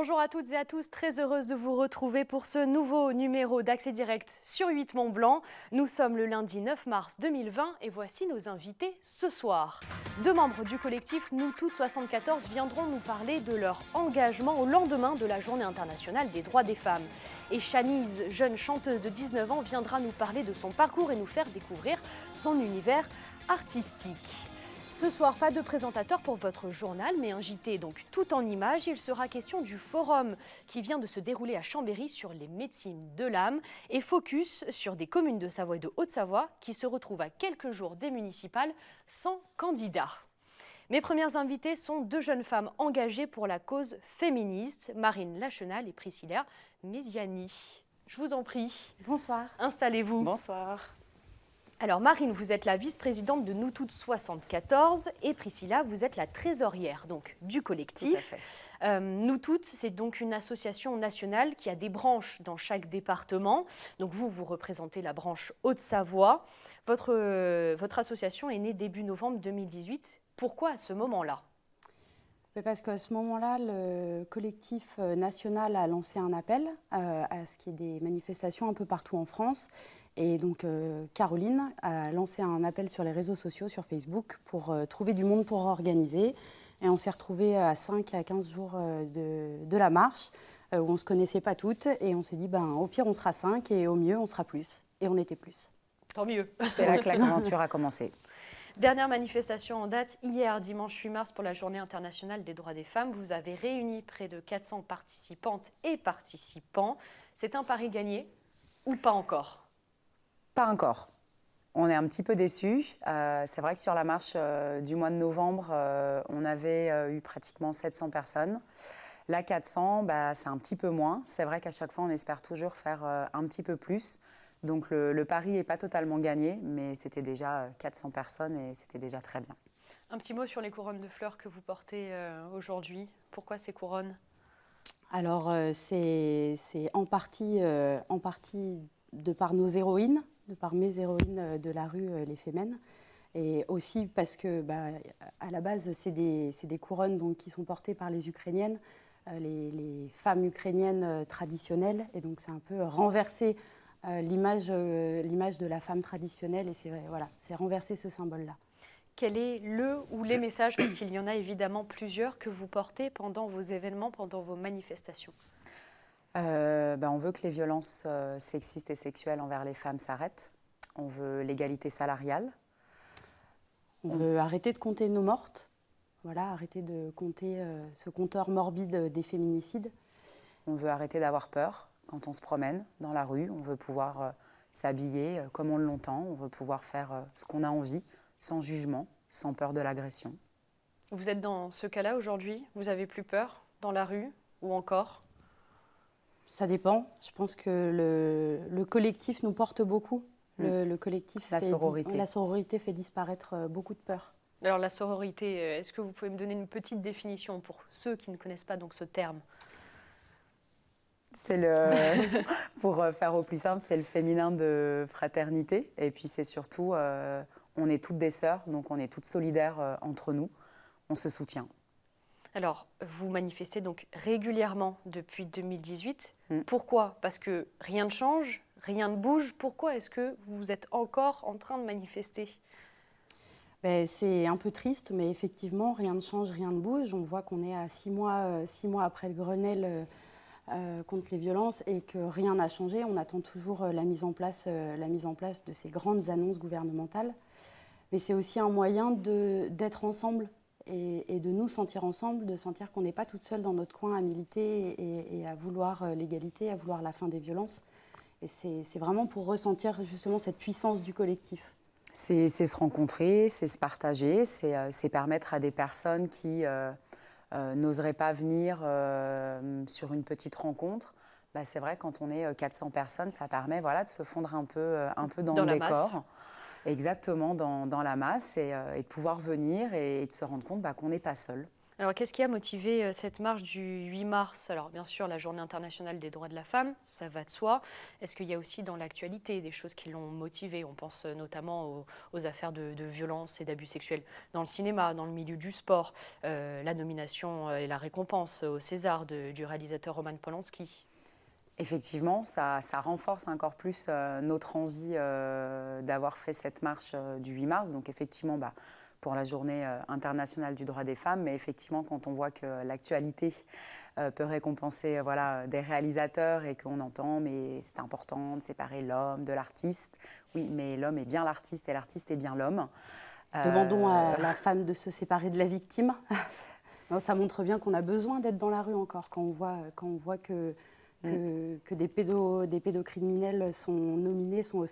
Bonjour à toutes et à tous, très heureuse de vous retrouver pour ce nouveau numéro d'Accès Direct sur 8 Mont Blanc. Nous sommes le lundi 9 mars 2020 et voici nos invités ce soir. Deux membres du collectif Nous Toutes 74 viendront nous parler de leur engagement au lendemain de la Journée internationale des droits des femmes. Et Chanise, jeune chanteuse de 19 ans, viendra nous parler de son parcours et nous faire découvrir son univers artistique. Ce soir, pas de présentateur pour votre journal, mais un JT donc tout en images. Il sera question du forum qui vient de se dérouler à Chambéry sur les médecines de l'âme et focus sur des communes de Savoie et de Haute-Savoie qui se retrouvent à quelques jours des municipales sans candidat. Mes premières invitées sont deux jeunes femmes engagées pour la cause féministe, Marine Lachenal et Priscilla Mesiani. Je vous en prie. Bonsoir. Installez-vous. Bonsoir. Alors Marine, vous êtes la vice-présidente de Nous Toutes 74 et Priscilla, vous êtes la trésorière donc, du collectif. Tout à fait. Nous Toutes, c'est donc une association nationale qui a des branches dans chaque département. Donc vous représentez la branche Haute-Savoie. Votre association est née début novembre 2018. Pourquoi à ce moment-là ? Parce qu'à ce moment-là, le collectif national a lancé un appel à ce qu'il y ait des manifestations un peu partout en France. Et donc Caroline a lancé un appel sur les réseaux sociaux, sur Facebook, pour trouver du monde pour organiser. Et on s'est retrouvés à 5 à 15 jours de la marche, où on ne se connaissait pas toutes. Et on s'est dit, au pire, on sera 5 et au mieux, on sera plus. Et on était plus. Tant mieux. C'est là que l'aventure a commencé. Dernière manifestation en date, hier, dimanche 8 mars, pour la Journée internationale des droits des femmes. Vous avez réuni près de 400 participantes et participants. C'est un pari gagné ou pas encore ? Pas encore. On est un petit peu déçus. C'est vrai que sur la marche du mois de novembre, on avait eu pratiquement 700 personnes. Là, 400, c'est un petit peu moins. C'est vrai qu'à chaque fois, on espère toujours faire un petit peu plus. Donc le pari n'est pas totalement gagné, mais c'était déjà 400 personnes et c'était déjà très bien. Un petit mot sur les couronnes de fleurs que vous portez aujourd'hui. Pourquoi ces couronnes ? Alors, c'est en partie de par nos héroïnes, de par mes héroïnes de la rue, les Fémènes. Et aussi parce que, à la base, c'est des couronnes donc, qui sont portées par les Ukrainiennes, les femmes ukrainiennes traditionnelles. Et donc, c'est un peu renverser l'image de la femme traditionnelle. Et c'est renverser ce symbole-là. Quel est le ou les messages, parce qu'il y en a évidemment plusieurs, que vous portez pendant vos événements, pendant vos manifestations ? On veut que les violences sexistes et sexuelles envers les femmes s'arrêtent. On veut l'égalité salariale. On veut arrêter de compter nos mortes. Voilà, arrêter de compter ce compteur morbide des féminicides. On veut arrêter d'avoir peur quand on se promène dans la rue. On veut pouvoir s'habiller comme on l'entend. On veut pouvoir faire ce qu'on a envie, sans jugement, sans peur de l'agression. Vous êtes dans ce cas-là aujourd'hui ? Vous avez plus peur dans la rue ou encore ? Ça dépend. Je pense que le collectif nous porte beaucoup. Le collectif, la sororité fait disparaître beaucoup de peur. Alors la sororité, est-ce que vous pouvez me donner une petite définition pour ceux qui ne connaissent pas donc ce terme ? Pour faire au plus simple, c'est le féminin de fraternité. Et puis c'est surtout, on est toutes des sœurs, donc on est toutes solidaires entre nous. On se soutient. Alors, vous manifestez donc régulièrement depuis 2018. Pourquoi ? Parce que rien ne change, rien ne bouge. Pourquoi est-ce que vous êtes encore en train de manifester ? C'est un peu triste, mais effectivement, rien ne change, rien ne bouge. On voit qu'on est à 6 mois après le Grenelle contre les violences et que rien n'a changé. On attend toujours la mise en place de ces grandes annonces gouvernementales. Mais c'est aussi un moyen d'être ensemble. Et de nous sentir ensemble, de sentir qu'on n'est pas toute seule dans notre coin à militer et à vouloir l'égalité, à vouloir la fin des violences. Et c'est vraiment pour ressentir justement cette puissance du collectif. C'est se rencontrer, c'est se partager, c'est permettre à des personnes qui n'oseraient pas venir sur une petite rencontre. C'est vrai, quand on est 400 personnes, ça permet de se fondre un peu dans le décor. Masse. Exactement, dans la masse et de pouvoir venir et de se rendre compte qu'on n'est pas seul. Alors, qu'est-ce qui a motivé cette marche du 8 mars? Alors, bien sûr, la Journée internationale des droits de la femme, ça va de soi. Est-ce qu'il y a aussi dans l'actualité des choses qui l'ont motivé? On pense notamment aux affaires de violence et d'abus sexuels dans le cinéma, dans le milieu du sport, la nomination et la récompense au César du réalisateur Roman Polanski. Effectivement, ça renforce encore plus notre envie d'avoir fait cette marche du 8 mars. Donc effectivement, pour la journée internationale du droit des femmes, mais effectivement, quand on voit que l'actualité peut récompenser des réalisateurs et qu'on entend, mais c'est important de séparer l'homme de l'artiste. Oui, mais l'homme est bien l'artiste et l'artiste est bien l'homme. Demandons à la femme de se séparer de la victime. Non, ça montre bien qu'on a besoin d'être dans la rue encore, quand on voit que des pédocriminels sont nominés, sont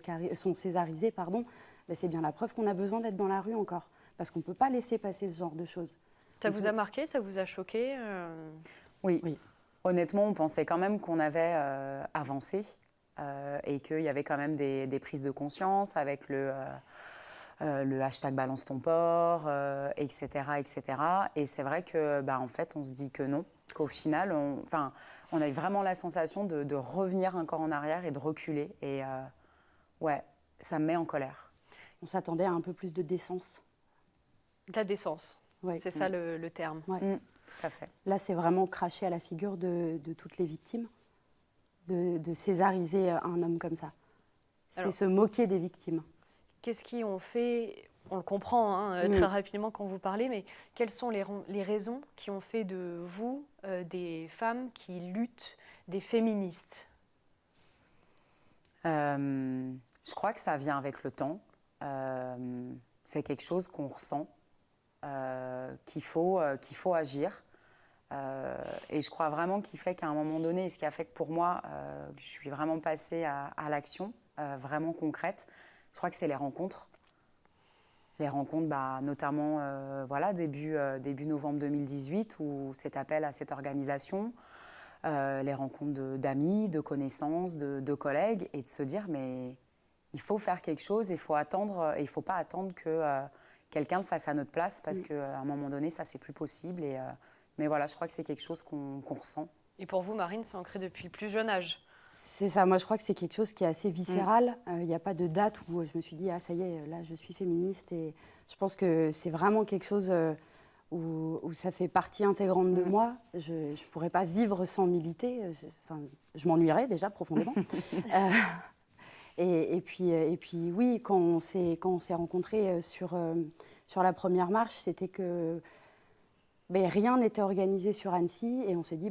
césarisés, pardon, c'est bien la preuve qu'on a besoin d'être dans la rue encore. Parce qu'on ne peut pas laisser passer ce genre de choses. Ça vous a marqué? Ça vous a choqué? Oui. Honnêtement, on pensait quand même qu'on avait avancé et qu'il y avait quand même des prises de conscience avec le hashtag balance ton porc, etc., etc. Et c'est vrai que, en fait, on se dit que non, qu'au final, on a eu vraiment la sensation de revenir encore en arrière et de reculer. Et ouais, ça me met en colère. On s'attendait à un peu plus de décence. De la décence, ouais. C'est ça le terme. Ouais. Tout à fait. Là, c'est vraiment cracher à la figure de toutes les victimes, de césariser un homme comme ça. C'est se moquer des victimes. Qu'est-ce qui ont fait, on le comprend très rapidement quand vous parlez, mais quelles sont les raisons qui ont fait de vous des femmes qui luttent, des féministes? Je crois que ça vient avec le temps. C'est quelque chose qu'on ressent. Qu'il faut agir. Et je crois vraiment qu'il fait qu'à un moment donné, ce qui a fait que pour moi, je suis vraiment passée à l'action, vraiment concrète, je crois que c'est les rencontres. Les rencontres, notamment début novembre 2018, où cet appel à cette organisation, les rencontres d'amis, de connaissances, de collègues, et de se dire, mais il faut faire quelque chose, il faut pas attendre que quelqu'un le fasse à notre place, parce qu'à un moment donné, ça, c'est plus possible. Mais voilà, je crois que c'est quelque chose qu'on ressent. Et pour vous, Marine, c'est ancré depuis le plus jeune âge? C'est ça, moi je crois que c'est quelque chose qui est assez viscéral. Il n'y a pas de date où je me suis dit, ah ça y est, là je suis féministe. Et je pense que c'est vraiment quelque chose où ça fait partie intégrante de moi. Je ne pourrais pas vivre sans militer. Je m'ennuierais déjà profondément. Et puis oui, quand on s'est rencontrés sur la première marche, c'était que rien n'était organisé sur Annecy et on s'est dit,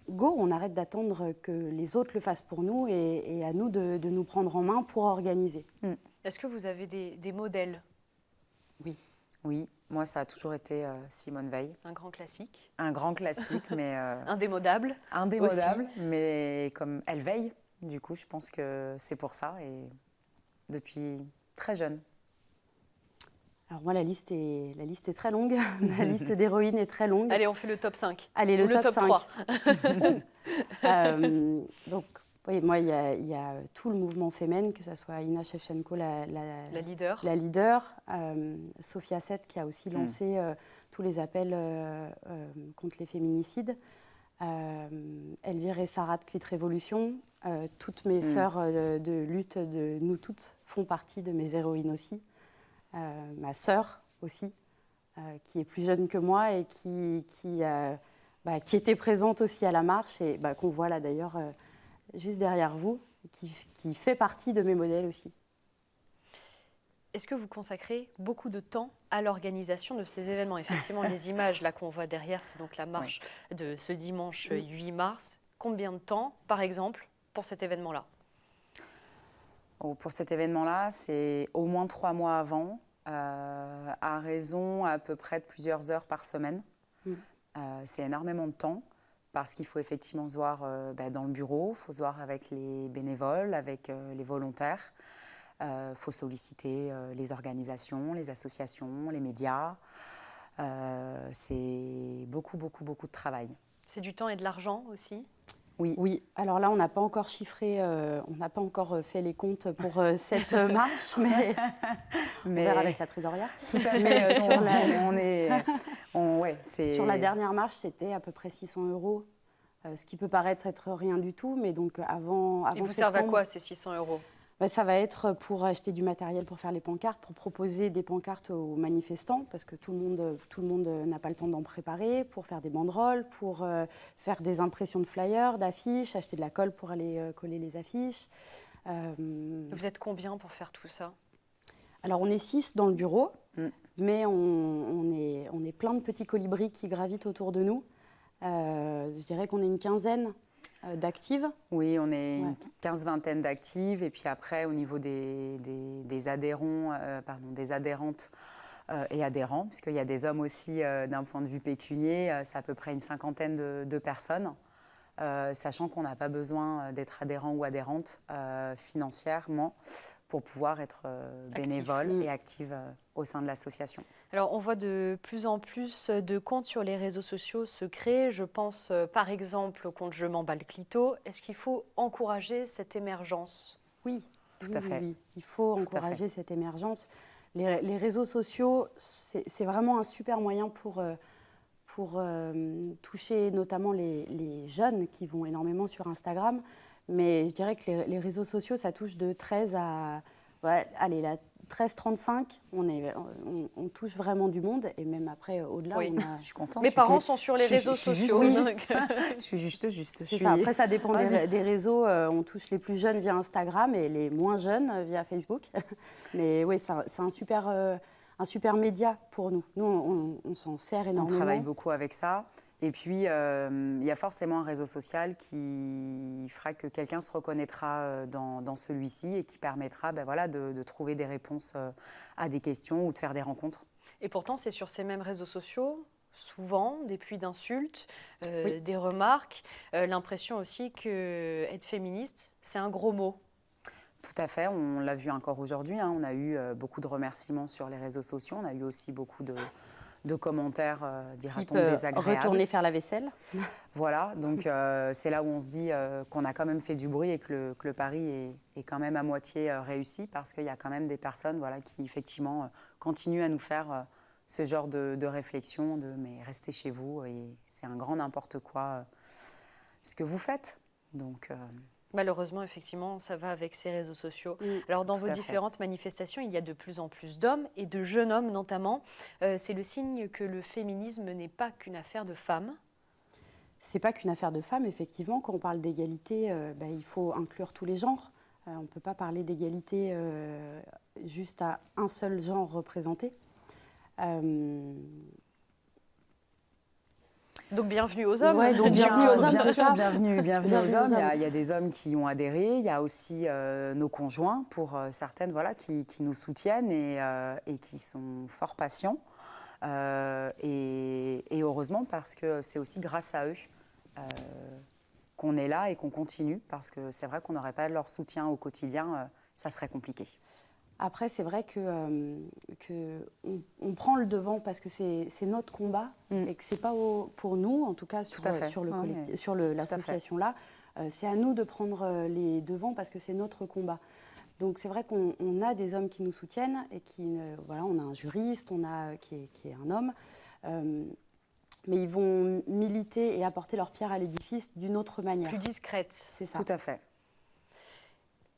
go, on arrête d'attendre que les autres le fassent pour nous et à nous de nous prendre en main pour organiser. Est-ce que vous avez des modèles? Oui, moi ça a toujours été Simone Veil. Un grand classique. Un grand classique, mais... indémodable. Indémodable, aussi. Mais comme elle veille. Du coup, je pense que c'est pour ça, et depuis très jeune. Alors moi, la liste est très longue. La liste d'héroïnes est très longue. Allez, on fait le top 5. Allez, le top 5. 3. Donc, oui, moi, il y a tout le mouvement Femen, que ce soit Inna Shevchenko, la leader, Sophia Seth, qui a aussi lancé tous les appels contre les féminicides, Elvire et Sarah de Clit Révolution. Toutes mes sœurs de lutte, de nous toutes, font partie de mes héroïnes aussi. Ma sœur aussi, qui est plus jeune que moi et qui était présente aussi à la marche et qu'on voit là d'ailleurs juste derrière vous, qui fait partie de mes modèles aussi. Est-ce que vous consacrez beaucoup de temps à l'organisation de ces événements? Effectivement, les images là qu'on voit derrière, c'est donc la marche de ce dimanche 8 mars. Combien de temps, par exemple, pour cet événement-là? Pour cet événement-là, c'est au moins 3 mois avant, à raison à peu près de plusieurs heures par semaine. C'est énormément de temps parce qu'il faut effectivement se voir dans le bureau, il faut se voir avec les bénévoles, avec les volontaires. Il faut solliciter les organisations, les associations, les médias. C'est beaucoup de travail. C'est du temps et de l'argent aussi? Oui. Alors là, on n'a pas encore chiffré, on n'a pas encore fait les comptes pour cette marche, mais on verra avec la trésorière. Tout à fait. ouais, Sur la dernière marche, c'était à peu près 600 €, ce qui peut paraître être rien du tout, mais donc avant Ils vous septembre... servent à quoi ces 600 €? Ça va être pour acheter du matériel pour faire les pancartes, pour proposer des pancartes aux manifestants, parce que tout le monde n'a pas le temps d'en préparer, pour faire des banderoles, pour faire des impressions de flyers, d'affiches, acheter de la colle pour aller coller les affiches. Vous êtes combien pour faire tout ça? Alors, on est 6 dans le bureau, mais on est plein de petits colibris qui gravitent autour de nous. Je dirais qu'on est une quinzaine d'actives. Oui, on est une 15-20 d'actives. Et puis après, au niveau des adhérents, des adhérentes et adhérents, puisqu'il y a des hommes aussi d'un point de vue pécunier, c'est à peu près une 50aine de personnes. Sachant qu'on n'a pas besoin d'être adhérent ou adhérente financièrement pour pouvoir être bénévole et active au sein de l'association. Alors, on voit de plus en plus de comptes sur les réseaux sociaux se créer. Je pense par exemple au compte Je m'emballe clito. Est-ce qu'il faut encourager cette émergence? Oui, tout à fait. Oui. Il faut encourager cette émergence. Les réseaux sociaux, c'est vraiment un super moyen pour toucher notamment les jeunes qui vont énormément sur Instagram. Mais je dirais que les réseaux sociaux, ça touche de 13 à... allez, la 13-35, on touche vraiment du monde. Et même après, au-delà, oui. Je suis contente. Mes parents sont sur les réseaux sociaux. Je suis juste. C'est ça. Après, ça dépend des réseaux. On touche les plus jeunes via Instagram et les moins jeunes via Facebook. Mais oui, c'est un super média pour nous. Nous, on s'en sert énormément. On travaille beaucoup avec ça. Et puis, il y a forcément un réseau social qui fera que quelqu'un se reconnaîtra dans celui-ci et qui permettra de trouver des réponses à des questions ou de faire des rencontres. Et pourtant, c'est sur ces mêmes réseaux sociaux, souvent, des pluies d'insultes, des remarques. L'impression aussi qu'être féministe, c'est un gros mot. Tout à fait, on l'a vu encore aujourd'hui. On a eu beaucoup de remerciements sur les réseaux sociaux. On a eu aussi beaucoup de commentaires, dira-t-on, désagréables. Retourner faire la vaisselle. Voilà, donc c'est là où on se dit qu'on a quand même fait du bruit et que le pari est quand même à moitié réussi, parce qu'il y a quand même des personnes qui, effectivement, continuent à nous faire ce genre de réflexion, mais restez chez vous, et c'est un grand n'importe quoi ce que vous faites. Donc... Malheureusement, effectivement, ça va avec ces réseaux sociaux. Alors, dans vos différentes manifestations, il y a de plus en plus d'hommes et de jeunes hommes notamment. C'est le signe que le féminisme n'est pas qu'une affaire de femmes. C'est pas qu'une affaire de femmes, effectivement. Quand on parle d'égalité, il faut inclure tous les genres. On ne peut pas parler d'égalité juste à un seul genre représenté. Donc bienvenue aux hommes. Ouais, donc bienvenue aux hommes. Bien sûr, bienvenue aux hommes. Il y a des hommes qui ont adhéré. Il y a aussi nos conjoints, pour certaines, qui nous soutiennent et qui sont fort patients. Et heureusement, parce que c'est aussi grâce à eux qu'on est là et qu'on continue. Parce que c'est vrai qu'on n'aurait pas leur soutien au quotidien, ça serait compliqué. Après, c'est vrai qu'on prend le devant parce que c'est notre combat et que ce n'est pas pour nous, en tout cas sur l'association là, c'est à nous de prendre les devants parce que c'est notre combat. Donc c'est vrai qu'on a des hommes qui nous soutiennent et on a un juriste, qui est un homme, mais ils vont militer et apporter leur pierre à l'édifice d'une autre manière. Plus discrète. C'est ça. Tout à fait.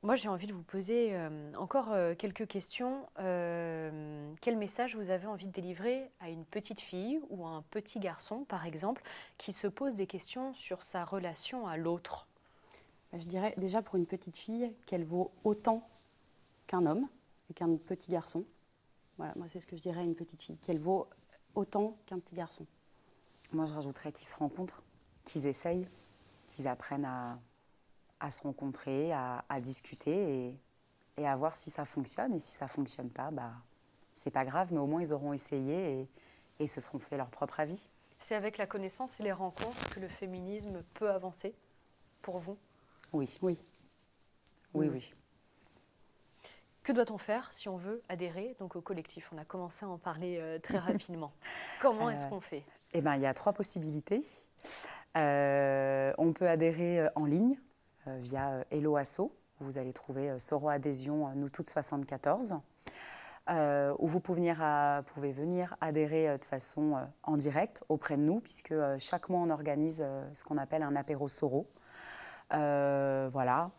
Moi, j'ai envie de vous poser encore quelques questions. Quel message vous avez envie de délivrer à une petite fille ou à un petit garçon, par exemple, qui se pose des questions sur sa relation à l'autre? Je dirais déjà pour une petite fille qu'elle vaut autant qu'un homme et qu'un petit garçon. Voilà, moi, c'est ce que je dirais à une petite fille, qu'elle vaut autant qu'un petit garçon. Moi, je rajouterais qu'ils se rencontrent, qu'ils essayent, qu'ils apprennent à se rencontrer, à discuter et à voir si ça fonctionne. Et si ça ne fonctionne pas, c'est pas grave, mais au moins ils auront essayé et se seront fait leur propre avis. C'est avec la connaissance et les rencontres que le féminisme peut avancer, pour vous? Oui. Oui. Que doit-on faire si on veut adhérer au collectif? On a commencé à en parler très rapidement. Comment est-ce qu'on fait? Il y a 3 possibilités. On peut adhérer en ligne via Hello Asso. Vous allez trouver Soro Adhésion, nous toutes 74. où vous pouvez venir adhérer de façon en direct auprès de nous, puisque chaque mois, on organise ce qu'on appelle un apéro soro. Voilà,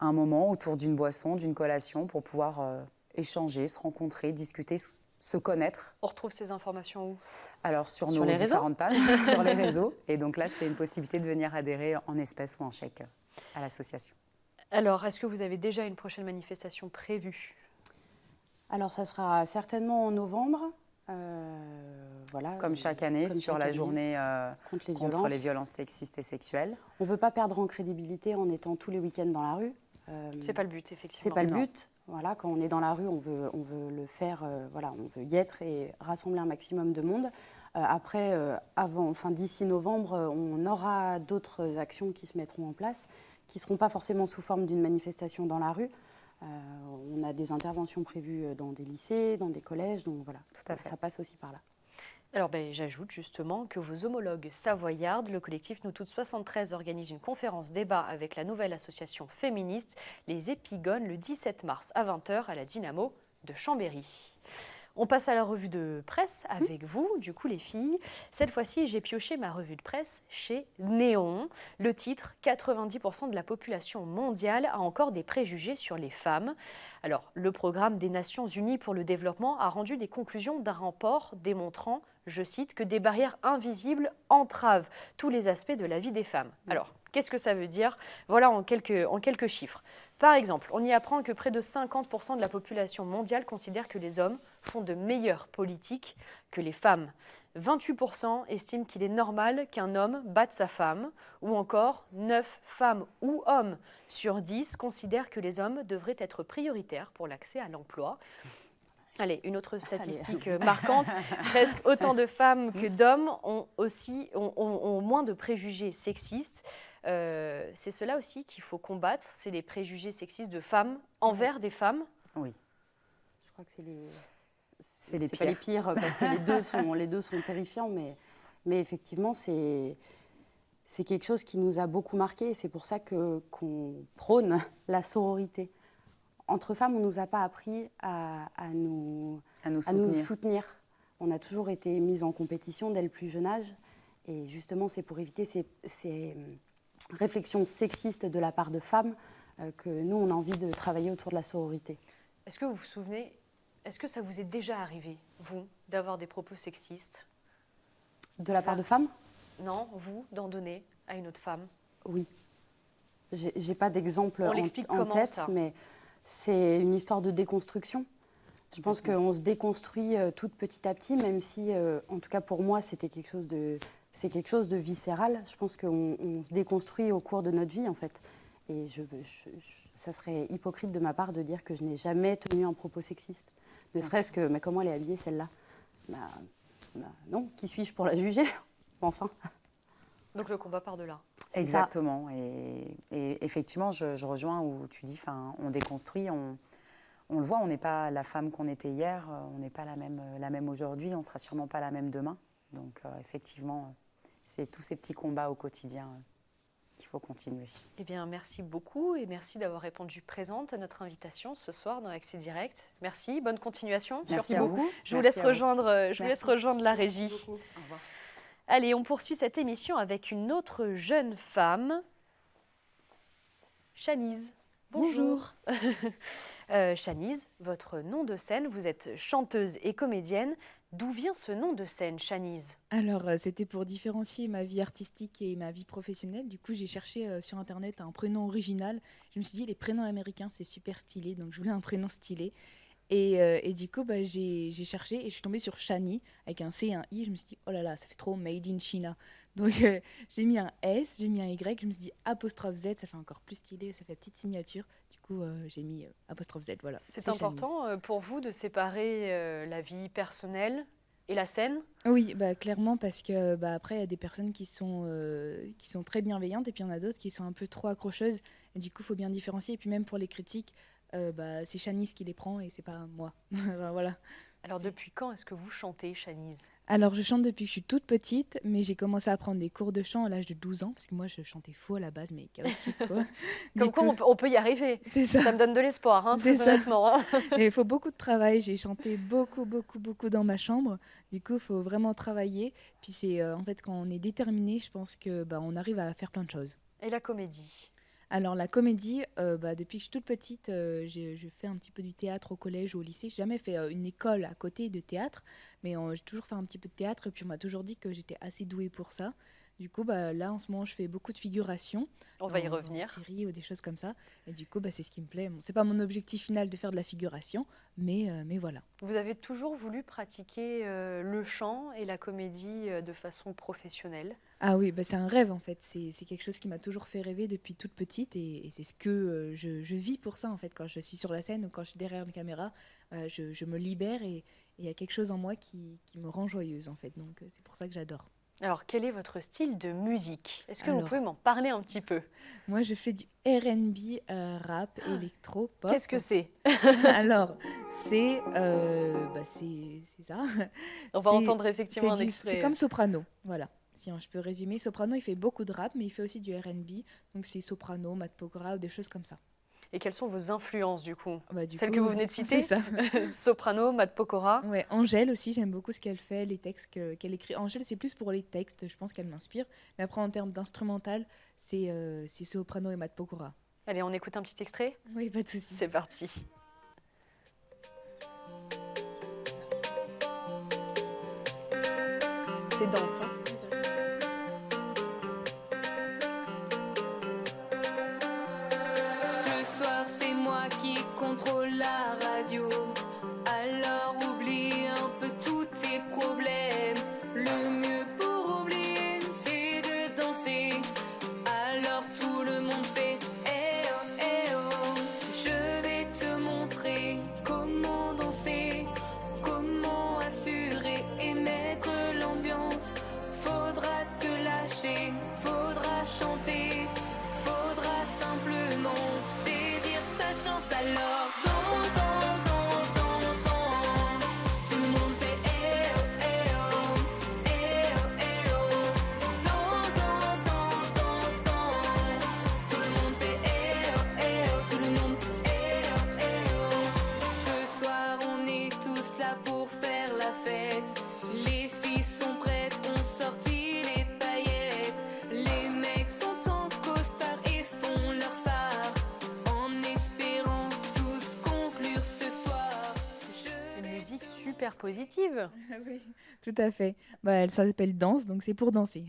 un moment autour d'une boisson, d'une collation, pour pouvoir échanger, se rencontrer, discuter, se connaître. On retrouve ces informations où? Alors, sur Sur nos les réseaux différentes pages, sur les réseaux. Et donc là, c'est une possibilité de venir adhérer en espèces ou en chèque à l'association. Alors, est-ce que vous avez déjà une prochaine manifestation prévue? Alors, ça sera certainement en novembre. Voilà, Comme chaque année, comme sur chaque la année, journée contre les violences. violences sexistes et sexuelles. On ne veut pas perdre en crédibilité en étant tous les week-ends dans la rue. C'est pas le but, effectivement. C'est pas le Non. but. Voilà, quand on est dans la rue, on veut le faire. Voilà, on veut y être et rassembler un maximum de monde. Après, d'ici novembre, on aura d'autres actions qui se mettront en place, qui ne seront pas forcément sous forme d'une manifestation dans la rue. On a des interventions prévues dans des lycées, dans des collèges, donc voilà, Tout à fait. ça passe aussi par là. Alors, j'ajoute justement que vos homologues savoyardes, le collectif Nous Toutes 73, organise une conférence débat avec la nouvelle association féministe, les Épigones, le 17 mars à 20h à la Dynamo de Chambéry. On passe à la revue de presse avec vous, du coup les filles. Cette fois-ci, j'ai pioché ma revue de presse chez Néon. Le titre, 90% de la population mondiale a encore des préjugés sur les femmes. Alors, le programme des Nations Unies pour le développement a rendu des conclusions d'un rapport démontrant, je cite, que des barrières invisibles entravent tous les aspects de la vie des femmes. Alors, qu'est-ce que ça veut dire? Voilà en quelques chiffres. Par exemple, on y apprend que près de 50% de la population mondiale considère que les hommes font de meilleures politiques que les femmes. 28% estiment qu'il est normal qu'un homme batte sa femme, ou encore 9 femmes ou hommes sur 10 considèrent que les hommes devraient être prioritaires pour l'accès à l'emploi. Allez, une autre statistique marquante, presque autant de femmes que d'hommes ont moins de préjugés sexistes. C'est cela aussi qu'il faut combattre, c'est les préjugés sexistes de femmes envers des femmes. Oui. Je crois que c'est les pas les pires parce que les deux sont terrifiants, mais effectivement, c'est quelque chose qui nous a beaucoup marqué et c'est pour ça qu'on prône la sororité. Entre femmes, on ne nous a pas appris à nous soutenir. On a toujours été mises en compétition dès le plus jeune âge et justement, c'est pour éviter ces réflexions sexistes de la part de femmes que nous, on a envie de travailler autour de la sororité. Est-ce que vous vous souvenez, est-ce que ça vous est déjà arrivé, vous, d'avoir des propos sexistes? De la part de femmes? Non, vous, d'en donner à une autre femme? Oui. J'ai pas d'exemple en tête, ça mais c'est une histoire de déconstruction. Je pense qu'on se déconstruit tout petit à petit, même si, en tout cas pour moi, c'est quelque chose de viscéral. Je pense qu'on se déconstruit au cours de notre vie, en fait. Et ça serait hypocrite de ma part de dire que je n'ai jamais tenu un propos sexiste. Ne serait-ce que, mais comment elle est habillée, celle-là? Non, qui suis-je pour la juger? Enfin. Donc le combat part de là. Exactement. Et effectivement, je rejoins où tu dis, on déconstruit, on le voit, on n'est pas la femme qu'on était hier, on n'est pas la même aujourd'hui, on ne sera sûrement pas la même demain. Donc effectivement, c'est tous ces petits combats au quotidien qu'il faut continuer. Eh bien, merci beaucoup et merci d'avoir répondu présente à notre invitation ce soir dans Accès Direct. Merci, bonne continuation. Merci surtout. beaucoup. Je vous laisse rejoindre la régie. Au revoir. Allez, on poursuit cette émission avec une autre jeune femme, Chanise. Bonjour. Chanise, votre nom de scène, vous êtes chanteuse et comédienne. D'où vient ce nom de scène, Chanise? Alors, c'était pour différencier ma vie artistique et ma vie professionnelle. Du coup, j'ai cherché sur Internet un prénom original. Je me suis dit, les prénoms américains, c'est super stylé. Donc, je voulais un prénom stylé. Et du coup, j'ai cherché et je suis tombée sur Shani avec un C et un I. Je me suis dit, oh là là, ça fait trop Made in China. Donc, j'ai mis un S, j'ai mis un Y. Je me suis dit, apostrophe Z, ça fait encore plus stylé, ça fait petite signature. Du coup, j'ai mis apostrophe Z, voilà. C'est important pour vous de séparer la vie personnelle et la scène? Oui, clairement, parce que après, il y a des personnes qui sont très bienveillantes et puis il y en a d'autres qui sont un peu trop accrocheuses. Et du coup, il faut bien différencier. Et puis même pour les critiques, c'est Shanice qui les prend et c'est pas moi. Voilà. Alors depuis quand est-ce que vous chantez, Chanise? Alors, je chante depuis que je suis toute petite, mais j'ai commencé à prendre des cours de chant à l'âge de 12 ans, parce que moi, je chantais faux à la base, mais chaotique, quoi. Du Comme quoi, coup, on peut y arriver. c'est ça, Ça me donne de l'espoir, hein, c'est très ça. honnêtement, hein. Et il faut beaucoup de travail. J'ai chanté beaucoup, beaucoup, beaucoup dans ma chambre. Du coup, il faut vraiment travailler. Puis c'est en fait quand on est déterminé, je pense que on arrive à faire plein de choses. Et la comédie? Alors la comédie, depuis que je suis toute petite, je fais un petit peu du théâtre au collège ou au lycée. J'ai jamais fait une école à côté de théâtre, mais j'ai toujours fait un petit peu de théâtre. Et puis on m'a toujours dit que j'étais assez douée pour ça. Du coup, là en ce moment, je fais beaucoup de figurations On va y dans des revenir. séries ou des choses comme ça. Et du coup, c'est ce qui me plaît. Bon, c'est pas mon objectif final de faire de la figuration, mais voilà. Vous avez toujours voulu pratiquer le chant et la comédie de façon professionnelle? Ah oui, c'est un rêve en fait. C'est quelque chose qui m'a toujours fait rêver depuis toute petite et c'est ce que je vis pour ça en fait. Quand je suis sur la scène ou quand je suis derrière une caméra, je me libère et il y a quelque chose en moi qui me rend joyeuse en fait. Donc c'est pour ça que j'adore. Alors, quel est votre style de musique? Est-ce que vous Alors, pouvez m'en parler un petit peu? moi je fais du R&B, rap, électro, pop. Qu'est-ce que c'est? Alors, c'est ça. On va C'est entendre effectivement un c'est extrait. comme soprano, voilà. Si je peux résumer, soprano, il fait beaucoup de rap, mais il fait aussi du R&B. Donc c'est soprano, Matt Pokora ou des choses comme ça. Et quelles sont vos influences du coup? Du Celles coup, que vous venez de c'est citer? ça. Soprano, Matt Pokora. Ouais, Angèle aussi, j'aime beaucoup ce qu'elle fait, les textes qu'elle écrit. Angèle, c'est plus pour les textes, je pense qu'elle m'inspire. Mais après, en termes d'instrumental, c'est soprano et Matt Pokora. Allez, on écoute un petit extrait? Oui, pas de souci. C'est parti. C'est dense, hein? Ce soir, c'est moi qui contrôle la radio. Alors oublie un peu tous tes problèmes. Le mieux pour oublier, c'est de danser. Alors tout le monde fait eh oh. Je vais te montrer comment danser, comment assurer et mettre l'ambiance. Faudra te lâcher, faudra chanter, faudra simplement saisir ta chance. Alors danse, danse, danse, danse, danse. Tout le monde fait eh oh, eh oh, eh oh. Danse, danse, danse, danse, danse. Tout le monde fait eh oh, tout le monde eh oh. Ce soir on est tous là pour faire la fête. Les filles sont prêtes, on sortit les paillettes. Les mecs sont en costard et font leur star. En espérant tous conclure ce soir. Une musique super positive. Oui, tout à fait. Elle s'appelle Danse, donc c'est pour danser.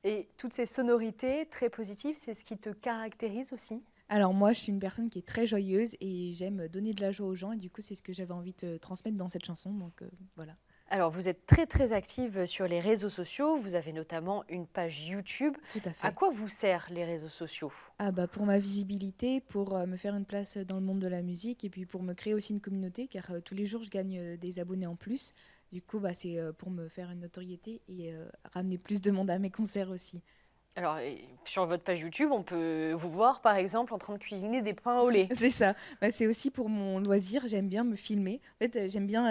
Et toutes ces sonorités très positives, c'est ce qui te caractérise aussi? Alors moi, je suis une personne qui est très joyeuse et j'aime donner de la joie aux gens. Et du coup, c'est ce que j'avais envie de transmettre dans cette chanson. Donc voilà. Alors, vous êtes très très active sur les réseaux sociaux. Vous avez notamment une page YouTube. Tout à fait. À quoi vous servent les réseaux sociaux? Pour ma visibilité, pour me faire une place dans le monde de la musique et puis pour me créer aussi une communauté car tous les jours je gagne des abonnés en plus. Du coup, c'est pour me faire une notoriété et ramener plus de monde à mes concerts aussi. Alors, sur votre page YouTube, on peut vous voir par exemple en train de cuisiner des pains au lait. C'est ça. C'est aussi pour mon loisir. J'aime bien me filmer. En fait, j'aime bien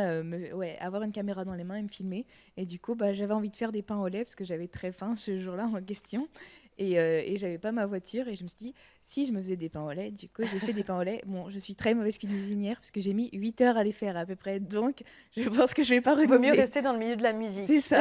avoir une caméra dans les mains et me filmer. Et du coup, j'avais envie de faire des pains au lait parce que j'avais très faim ce jour-là en question. Et j'avais pas ma voiture. Et je me suis dit, si je me faisais des pains au lait, du coup, j'ai fait des pains au lait. Bon, je suis très mauvaise cuisinière parce que j'ai mis 8 heures à les faire à peu près. Donc, je pense que je vais pas Il vaut mieux redoubler. rester dans le milieu de la musique. C'est ça.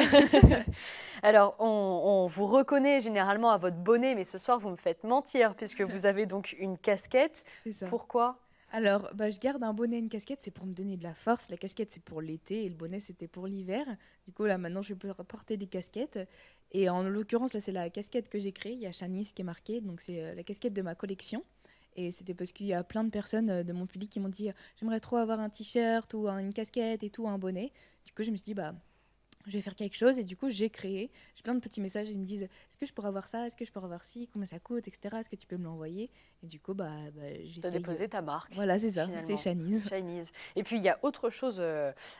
Alors, on vous reconnaît généralement à votre bonnet, mais ce soir, vous me faites mentir puisque vous avez donc une casquette. C'est ça. Pourquoi? Alors, je garde un bonnet et une casquette, c'est pour me donner de la force. La casquette, c'est pour l'été et le bonnet, c'était pour l'hiver. Du coup, là, maintenant, je vais pouvoir porter des casquettes. Et en l'occurrence, là, c'est la casquette que j'ai créée. Il y a Shanice qui est marquée, donc c'est la casquette de ma collection. Et c'était parce qu'il y a plein de personnes de mon public qui m'ont dit « J'aimerais trop avoir un t-shirt ou une casquette et tout, un bonnet. » Du coup, je me suis dit « je vais faire quelque chose et du coup j'ai plein de petits messages, ils me disent est-ce que je pourrais avoir ça, est-ce que je pourrais avoir ci, combien ça coûte, etc. Est-ce que tu peux me l'envoyer? Et du coup Tu as j'essaye. déposé ta marque. Voilà, c'est ça, Finalement. c'est Shanice. Chinese. Et puis il y a autre chose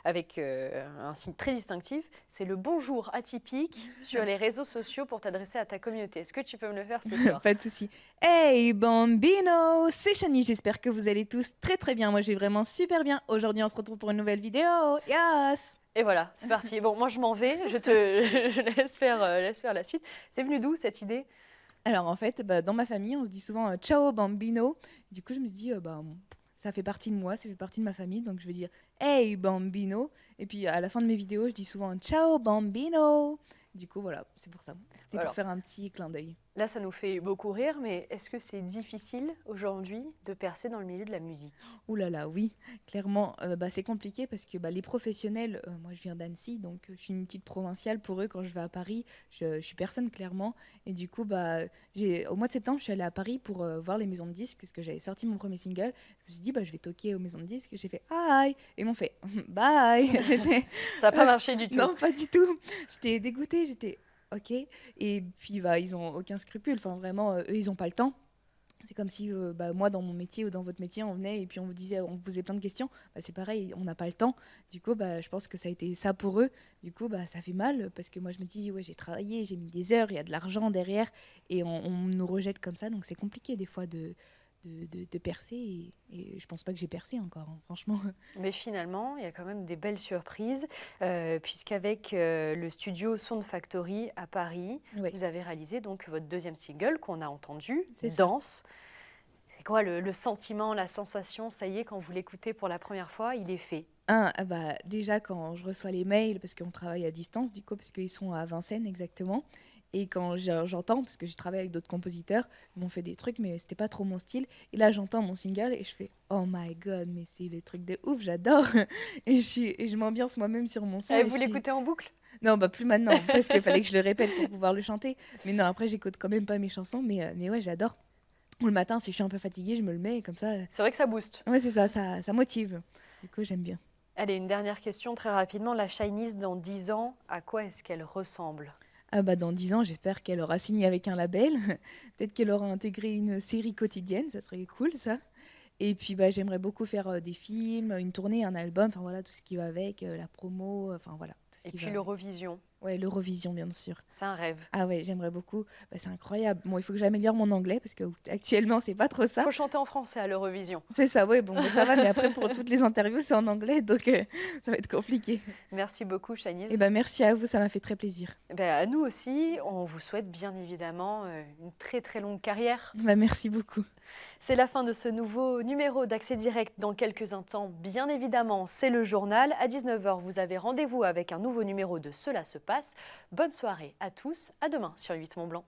avec un signe très distinctif, c'est le bonjour atypique sur les réseaux sociaux pour t'adresser à ta communauté. Est-ce que tu peux me le faire ce soir? Pas de souci. Hey Bambino, c'est Shani, j'espère que vous allez tous très très bien. Moi je vais vraiment super bien. Aujourd'hui on se retrouve pour une nouvelle vidéo. Yes! Et voilà, c'est parti. Bon, moi je m'en vais, je laisse faire la suite. C'est venu d'où cette idée? Alors en fait, dans ma famille, on se dit souvent ciao bambino. Du coup, je me suis dit, ça fait partie de moi, ça fait partie de ma famille, donc je vais dire hey bambino. Et puis à la fin de mes vidéos, je dis souvent ciao bambino. Du coup, voilà, c'est pour ça. C'était Alors, pour faire un petit clin d'œil. Là, ça nous fait beaucoup rire, mais est-ce que c'est difficile aujourd'hui de percer dans le milieu de la musique? Ouh là là, oui, clairement, c'est compliqué parce que les professionnels, moi je viens d'Annecy, donc je suis une petite provinciale pour eux. Quand je vais à Paris, je suis personne clairement. Et du coup, au mois de septembre, je suis allée à Paris pour voir les maisons de disques puisque j'avais sorti mon premier single. Je me suis dit, je vais toquer aux maisons de disques. J'ai fait hi, et ils m'ont fait bye. Ça n'a pas marché du tout. Non, pas du tout. J'étais dégoûtée, j'étais ok. Et puis, ils ont aucun scrupule. Enfin, vraiment, eux, ils n'ont pas le temps. C'est comme si moi, dans mon métier ou dans votre métier, on venait et puis on vous posait plein de questions. C'est pareil, on n'a pas le temps. Du coup, je pense que ça a été ça pour eux. Du coup, ça fait mal parce que moi, je me dis, ouais, j'ai travaillé, j'ai mis des heures, il y a de l'argent derrière et on nous rejette comme ça. Donc, c'est compliqué des fois de percer et je pense pas que j'ai percé encore, hein, franchement. Mais finalement, il y a quand même des belles surprises puisqu'avec le studio Sound Factory à Paris, Ouais. vous avez réalisé donc votre deuxième single qu'on a entendu, C'est ça. Danse. C'est quoi le sentiment, la sensation? Ça y est, quand vous l'écoutez pour la première fois, il est fait. Déjà quand je reçois les mails, parce qu'on travaille à distance du coup, parce qu'ils sont à Vincennes exactement, et quand j'entends, parce que j'ai travaillé avec d'autres compositeurs, ils m'ont fait des trucs, mais c'était pas trop mon style, et là j'entends mon single et je fais oh my god, mais c'est le truc de ouf, j'adore. Et je m'ambiance moi-même sur mon son. Et et vous l'écoutez en boucle? Non, plus maintenant, parce qu'il fallait que je le répète pour pouvoir le chanter. Mais non, après j'écoute quand même pas mes chansons, mais ouais, j'adore. Ou le matin, si je suis un peu fatiguée, je me le mets et comme ça. C'est vrai que ça booste. Ouais, c'est ça motive. Du coup, j'aime bien. Allez, une dernière question très rapidement. La Shanice, dans 10 ans, à quoi est-ce qu'elle ressemble? Dans 10 ans, j'espère qu'elle aura signé avec un label. Peut-être qu'elle aura intégré une série quotidienne, ça serait cool ça. Et puis j'aimerais beaucoup faire des films, une tournée, un album, enfin voilà, tout ce qui va avec, la promo, enfin voilà. Tout ce Et qui puis va. l'Eurovision, Ouais, l'Eurovision, bien sûr. c'est un rêve. Ah ouais, j'aimerais beaucoup. C'est incroyable. Bon, il faut que j'améliore mon anglais parce que actuellement, c'est pas trop Il ça. faut chanter en français à l'Eurovision. C'est ça, ouais, bon, ça va, mais après, pour toutes les interviews, c'est en anglais, donc ça va être compliqué. Merci beaucoup, Shanice. Et merci à vous, ça m'a fait très plaisir. À nous aussi, on vous souhaite bien évidemment une très très longue carrière. Merci beaucoup. C'est la fin de ce nouveau numéro d'Accès Direct. Dans quelques instants, bien évidemment, c'est le journal. À 19h, vous avez rendez-vous avec un nouveau numéro de Cela se passe. Bonne soirée à tous. À demain sur 8 Mont Blanc.